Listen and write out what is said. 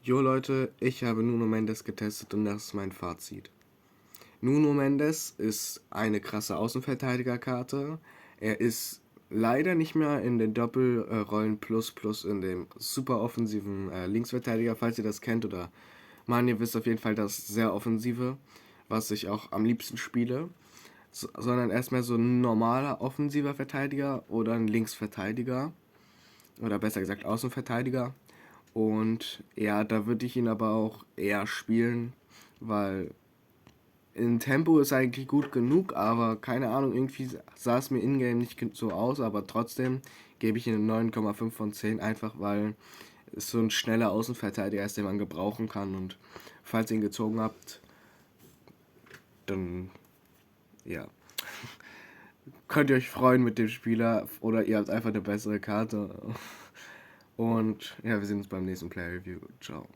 Jo Leute, ich habe Nuno Mendes getestet und das ist mein Fazit. Nuno Mendes ist eine krasse Außenverteidigerkarte. Er ist leider nicht mehr in den Doppelrollen plus in dem super offensiven Linksverteidiger, falls ihr das kennt, oder man, ihr wisst auf jeden Fall das sehr offensive, was ich auch am liebsten spiele, sondern erstmal so ein normaler offensiver Verteidiger oder ein Linksverteidiger oder besser gesagt Außenverteidiger. Und ja, da würde ich ihn aber auch eher spielen, weil in Tempo ist eigentlich gut genug, aber keine Ahnung, irgendwie sah es mir in-game nicht so aus, aber trotzdem gebe ich ihm eine 9,5 von 10, einfach weil es so ein schneller Außenverteidiger ist, den man gebrauchen kann. Und falls ihr ihn gezogen habt, dann ja, könnt ihr euch freuen mit dem Spieler oder ihr habt einfach eine bessere Karte. Und ja, wir sehen uns beim nächsten Player Review. Ciao.